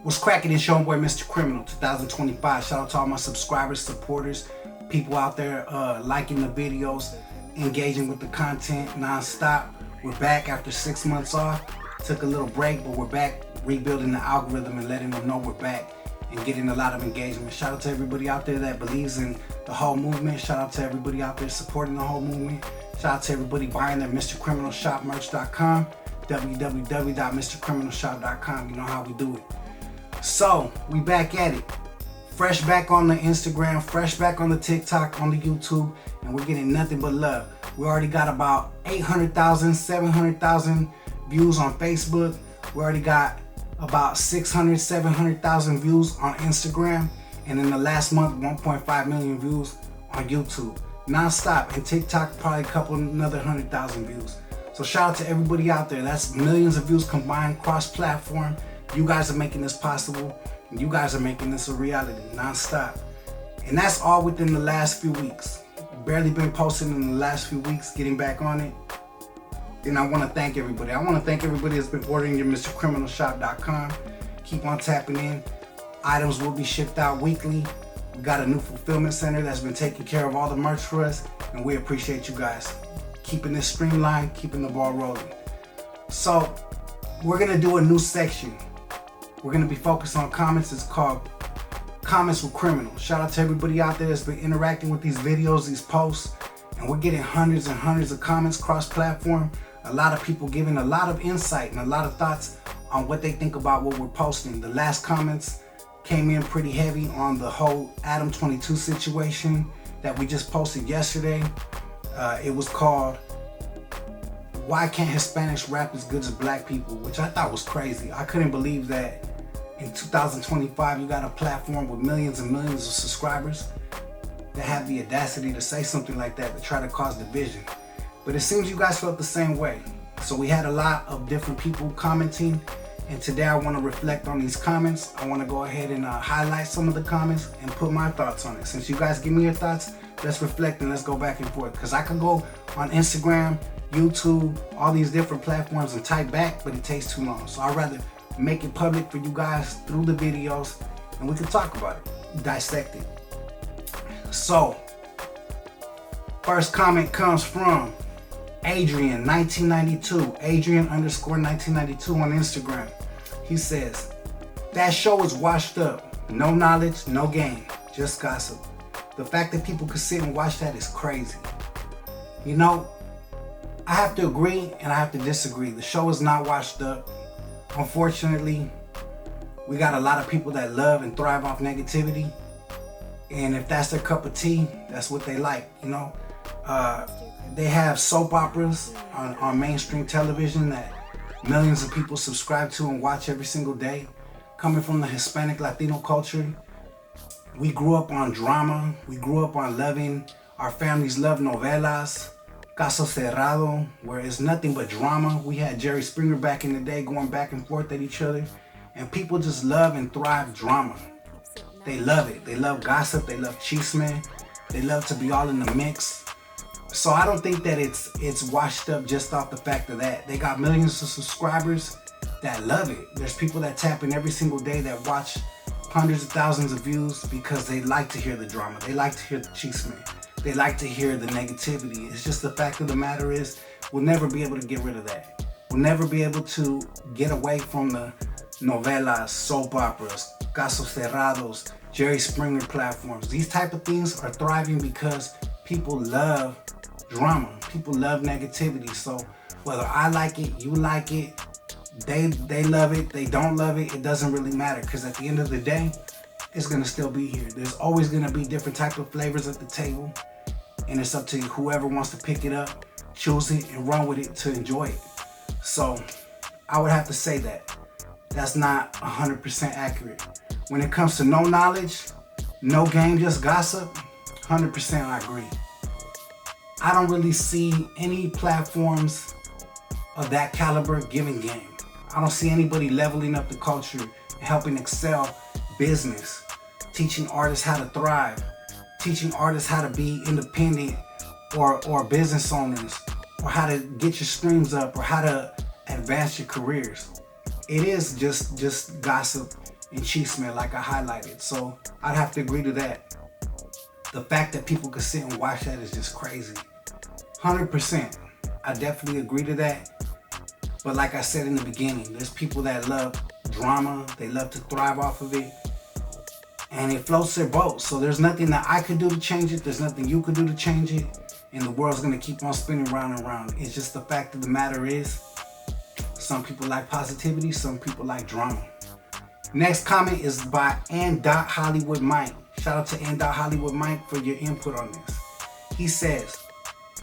What's cracking? It's your boy Mr. Criminal 2025. Shout out to all my subscribers, supporters, people out there liking the videos, engaging with the content non-stop. We're back after 6 months off. Took a little break, but we're back rebuilding the algorithm and letting them know we're back and getting a lot of engagement. Shout out to everybody out there that believes in the whole movement. Shout out to everybody out there supporting the whole movement. Shout out to everybody buying their mrcriminalshopmerch.com, www.mrcriminalshop.com. You know how we do it. So, we back at it. Fresh back on the Instagram, fresh back on the TikTok, on the YouTube, and we're getting nothing but love. We already got about 800,000, 700,000 views on Facebook. We already got about 600, 700,000 views on Instagram. And in the last month, 1.5 million views on YouTube. Non-stop. And TikTok, probably another 100,000 views. So shout out to everybody out there. That's millions of views combined, cross-platform. You guys are making this possible. And you guys are making this a reality, non-stop. And that's all within the last few weeks. Barely been posting in the last few weeks, getting back on it. And I want to thank everybody. I want to thank everybody that's been ordering your mrcriminalshop.com. Keep on tapping in. Items will be shipped out weekly. We got a new fulfillment center that's been taking care of all the merch for us. And we appreciate you guys. Keeping this streamlined, keeping the ball rolling. So, we're going to do a new section. We're going to be focused on comments. It's called Comments with Criminal. Shout out to everybody out there that's been interacting with these videos, these posts. And we're getting hundreds and hundreds of comments cross-platform. A lot of people giving a lot of insight and a lot of thoughts on what they think about what we're posting. The last comments came in pretty heavy on the whole Adam 22 situation that we just posted yesterday. It was called, "Why Can't Hispanics Rap as Good as Black People?" which I thought was crazy. I couldn't believe that in 2025 you got a platform with millions and millions of subscribers that have the audacity to say something like that, to try to cause division. But it seems you guys felt the same way. So we had a lot of different people commenting, and today I want to reflect on these comments. I want to go ahead and highlight some of the comments and put my thoughts on it. Since you guys give me your thoughts, let's reflect and let's go back and forth. Because I can go on Instagram, YouTube, all these different platforms and type back, but it takes too long. So I'd rather make it public for you guys through the videos, and we can talk about it, dissect it. So, first comment comes from Adrian 1992, Adrian_1992 on Instagram. He says, "That show is washed up. No knowledge, no game, just gossip. The fact that people could sit and watch that is crazy." You know, I have to agree and I have to disagree. The show is not washed up. Unfortunately, we got a lot of people that love and thrive off negativity. And if that's their cup of tea, that's what they like, you know. They have soap operas on mainstream television that millions of people subscribe to and watch every single day. Coming from the Hispanic Latino culture, we grew up on drama. We grew up on loving. Our families love novelas, Caso Cerrado, where it's nothing but drama. We had Jerry Springer back in the day going back and forth at each other. And people just love and thrive drama. They love it. They love gossip. They love chisme. They love to be all in the mix. So I don't think that it's washed up just off the fact of that. They got millions of subscribers that love it. There's people that tap in every single day that watch hundreds of thousands of views because they like to hear the drama. They like to hear the chisme. They like to hear the negativity. It's just the fact of the matter is we'll never be able to get rid of that. We'll never be able to get away from the novelas, soap operas, Casos Cerrados, Jerry Springer platforms. These type of things are thriving because people love drama. People love negativity. So whether I like it, you like it, they love it, they don't love it, it doesn't really matter, because at the end of the day, it's gonna still be here. There's always gonna be different type of flavors at the table, and it's up to whoever wants to pick it up, choose it, and run with it to enjoy it. So I would have to say that that's not 100% accurate. When it comes to no knowledge, no game, just gossip, 100% I agree. I don't really see any platforms of that caliber giving game. I don't see anybody leveling up the culture and helping excel business, teaching artists how to thrive, teaching artists how to be independent or business owners, or how to get your streams up, or how to advance your careers. It is just gossip and chisme like I highlighted. So I'd have to agree to that. The fact that people could sit and watch that is just crazy. 100%. I definitely agree to that. But like I said in the beginning, there's people that love drama. They love to thrive off of it. And it floats their boat. So there's nothing that I could do to change it. There's nothing you could do to change it. And the world's going to keep on spinning round and round. It's just the fact of the matter is, some people like positivity, some people like drama. Next comment is by N.Hollywood Mike. Shout out to N.Hollywood Mike for your input on this. He says,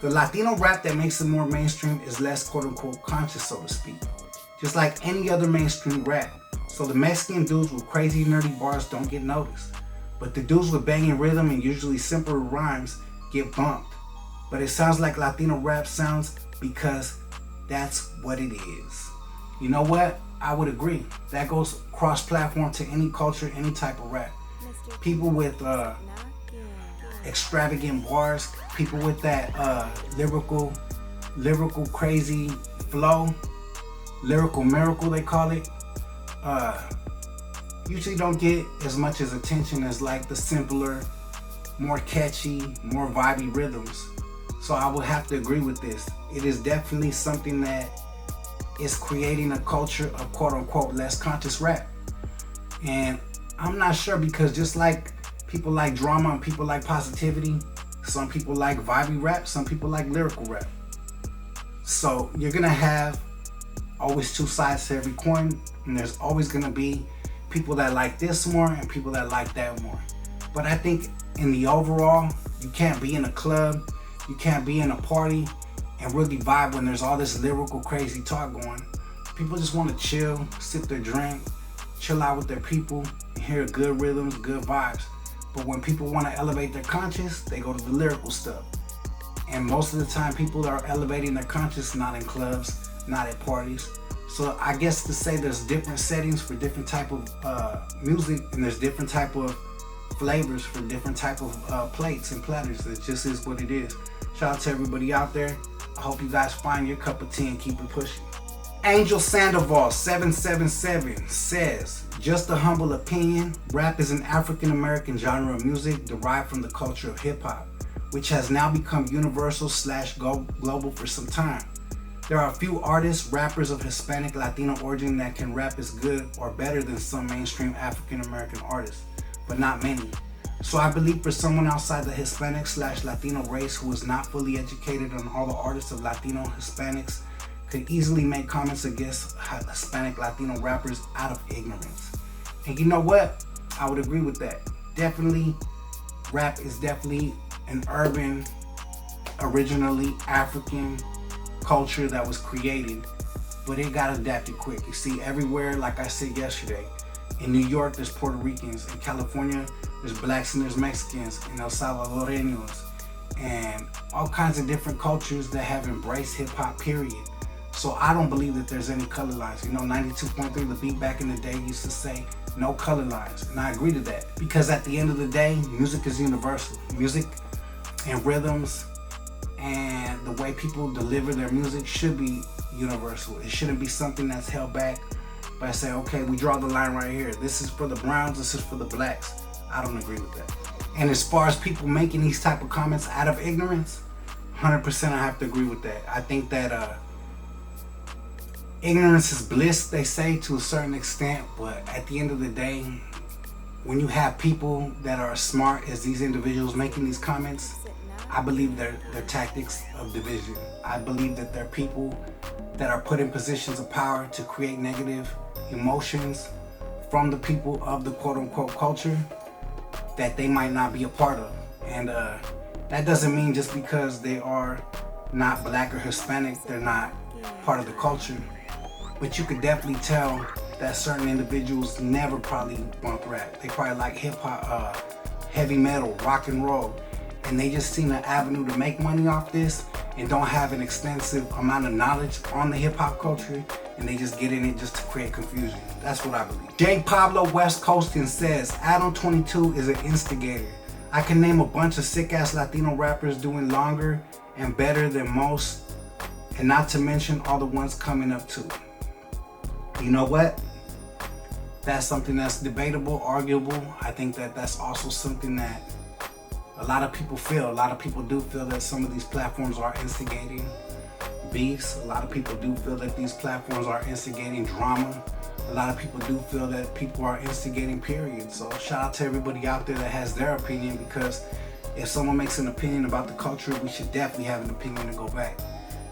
the Latino rap that makes it more mainstream is less quote-unquote conscious, so to speak. Just like any other mainstream rap. So the Mexican dudes with crazy nerdy bars don't get noticed. But the dudes with banging rhythm and usually simpler rhymes get bumped. But it sounds like Latino rap sounds because that's what it is. You know what? I would agree. That goes cross-platform to any culture, any type of rap. People with extravagant bars, people with that lyrical crazy flow, lyrical miracle they call it, usually don't get as much as attention as like the simpler, more catchy, more vibey rhythms. So I would have to agree with this. It is definitely something that is creating a culture of quote-unquote less conscious rap. And I'm not sure, because just like people like drama and people like positivity, some people like vibey rap, some people like lyrical rap. So you're gonna have always two sides to every coin, and there's always gonna be people that like this more and people that like that more. But I think in the overall, you can't be in a club, you can't be in a party and really vibe when there's all this lyrical crazy talk going. People just want to chill, sip their drink, chill out with their people, and hear good rhythms, good vibes. But when people want to elevate their conscience, they go to the lyrical stuff. And most of the time people are elevating their conscience not in clubs, not at parties. So I guess to say there's different settings for different type of music, and there's different type of flavors for different type of plates and platters. It just is what it is. Shout out to everybody out there. I hope you guys find your cup of tea and keep it pushing. Angel Sandoval 777 says, just a humble opinion, rap is an African American genre of music derived from the culture of hip hop, which has now become universal / global for some time. There are a few artists, rappers of Hispanic Latino origin that can rap as good or better than some mainstream African American artists, but not many. So I believe for someone outside the Hispanic / Latino race who is not fully educated on all the artists of Latino Hispanics could easily make comments against Hispanic Latino rappers out of ignorance. And you know what? I would agree with that. Definitely, rap is definitely an urban, originally African culture that was created, but it got adapted quick. You see, everywhere, like I said yesterday, in New York, there's Puerto Ricans. In California, there's blacks and there's Mexicans and El Salvadoreños and all kinds of different cultures that have embraced hip hop, period. So I don't believe that there's any color lines. You know, 92.3, the beat back in the day used to say no color lines. And I agree to that, because at the end of the day, music is universal. Music and rhythms and the way people deliver their music should be universal. It shouldn't be something that's held back by saying, okay, we draw the line right here. This is for the browns, this is for the blacks. I don't agree with that. And as far as people making these type of comments out of ignorance, 100% I have to agree with that. I think that ignorance is bliss, they say, to a certain extent, but at the end of the day, when you have people that are as smart as these individuals making these comments, I believe they're tactics of division. I believe that they're people that are put in positions of power to create negative emotions from the people of the quote-unquote culture that they might not be a part of. And that doesn't mean just because they are not black or Hispanic, they're not part of the culture. But you could definitely tell that certain individuals never probably bump rap. They probably like hip hop, heavy metal, rock and roll. And they just seen an avenue to make money off this and don't have an extensive amount of knowledge on the hip hop culture, and they just get in it just to create confusion. That's what I believe. J. Pablo West Coastin says, Adam 22 is an instigator. I can name a bunch of sick ass Latino rappers doing longer and better than most, and not to mention all the ones coming up too. You know what? that's something that's debatable, arguable. I think that that's also something that a lot of people feel. A lot of people do feel that some of these platforms are instigating beefs. A lot of people do feel that these platforms are instigating drama. A lot of people do feel that people are instigating, period. So shout out to everybody out there that has their opinion, because if someone makes an opinion about the culture, we should definitely have an opinion to go back.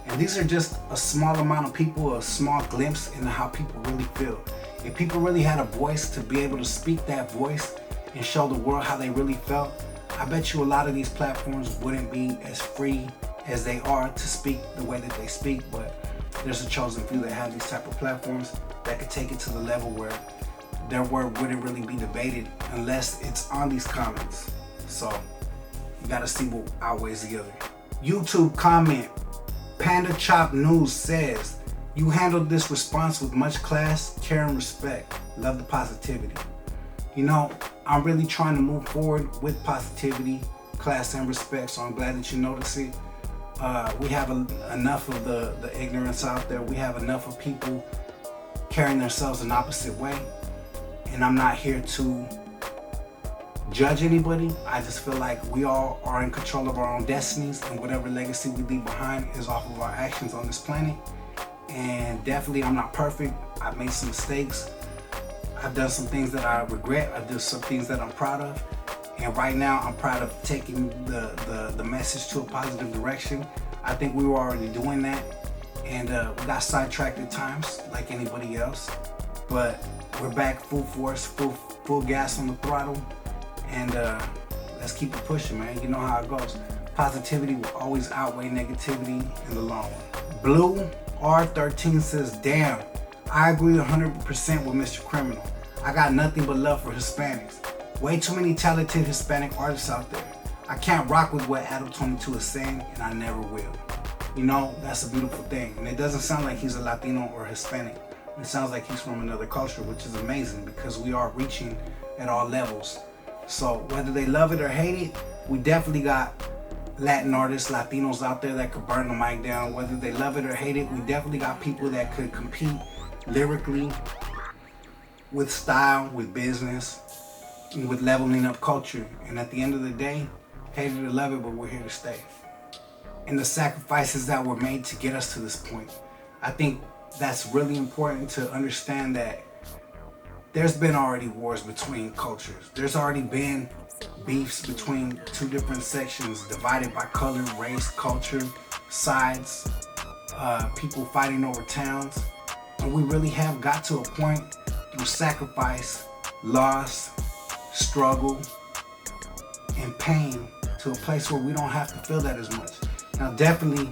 And these are just a small amount of people, a small glimpse into how people really feel. If people really had a voice to be able to speak that voice and show the world how they really felt, I bet you a lot of these platforms wouldn't be as free as they are to speak the way that they speak. But there's a chosen few that have these type of platforms that could take it to the level where their word wouldn't really be debated unless it's on these comments. So you gotta see what outweighs the other. YouTube comment, Panda Chop News says, you handled this response with much class, care, and respect. Love the positivity. You know, I'm really trying to move forward with positivity, class, and respect, so I'm glad that you notice it. We have enough of the ignorance out there. We have enough of people carrying themselves an opposite way. And I'm not here to judge anybody. I just feel like we all are in control of our own destinies, and whatever legacy we leave behind is off of our actions on this planet. And definitely I'm not perfect. I've made some mistakes. I've done some things that I regret. I've done some things that I'm proud of. And right now I'm proud of taking the message to a positive direction. I think we were already doing that. And we got sidetracked at times like anybody else. But we're back full force, full gas on the throttle. And let's keep it pushing, man. You know how it goes. Positivity will always outweigh negativity in the long run. Blue R13 says, damn, I agree 100% with Mr. Criminal. I got nothing but love for Hispanics. Way too many talented Hispanic artists out there. I can't rock with what Adam 22 is saying, and I never will. You know, that's a beautiful thing. And it doesn't sound like he's a Latino or Hispanic. It sounds like he's from another culture, which is amazing because we are reaching at all levels. So whether they love it or hate it, we definitely got Latin artists, Latinos out there that could burn the mic down. Whether they love it or hate it, we definitely got people that could compete lyrically, with style, with business, and with leveling up culture. And at the end of the day, hate it or love it, but we're here to stay. And the sacrifices that were made to get us to this point, I think that's really important to understand that there's been already wars between cultures. There's already been beefs between two different sections divided by color, race, culture, sides, people fighting over towns. And we really have got to a point through sacrifice, loss, struggle, and pain to a place where we don't have to feel that as much. Now, definitely,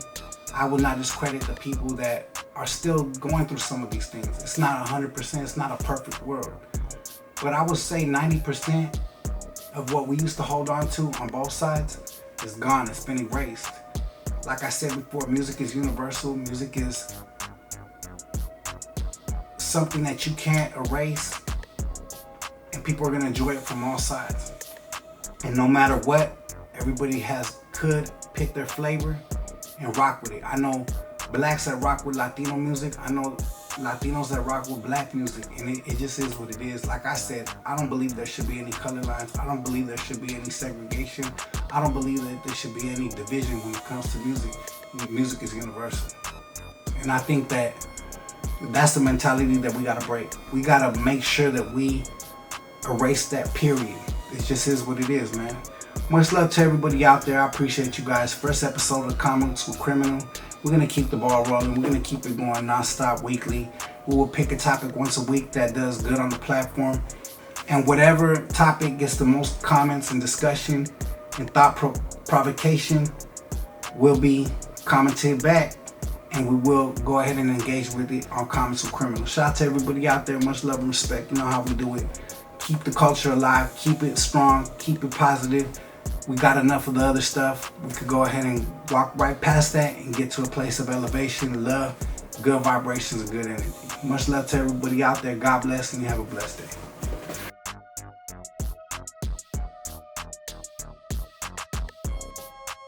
I will not discredit the people that are still going through some of these things. It's not 100%, it's not a perfect world. But I would say 90% of what we used to hold on to on both sides is gone, it's been erased. Like I said before, music is universal. Music is something that you can't erase, and people are gonna enjoy it from all sides. And no matter what, everybody could pick their flavor and rock with it. I know blacks that rock with Latino music. I know Latinos that rock with black music, and it just is what it is. Like I said, I don't believe there should be any color lines. I don't believe there should be any segregation. I don't believe that there should be any division when it comes to music. Music is universal. And I think that that's the mentality that we gotta break. We gotta make sure that we erase that period. It just is what it is, man. Much love to everybody out there. I appreciate you guys. First episode of Comics with Criminal. We're gonna keep the ball rolling. We're gonna keep it going non-stop weekly. We will pick a topic once a week that does good on the platform. And whatever topic gets the most comments and discussion and thought provocation will be commented back. And we will go ahead and engage with it on Comics with Criminal. Shout out to everybody out there. Much love and respect. You know how we do it. Keep the culture alive. Keep it strong. Keep it positive. We got enough of the other stuff. We could go ahead and walk right past that and get to a place of elevation, love, good vibrations, and good energy. Much love to everybody out there. God bless, and you have a blessed day.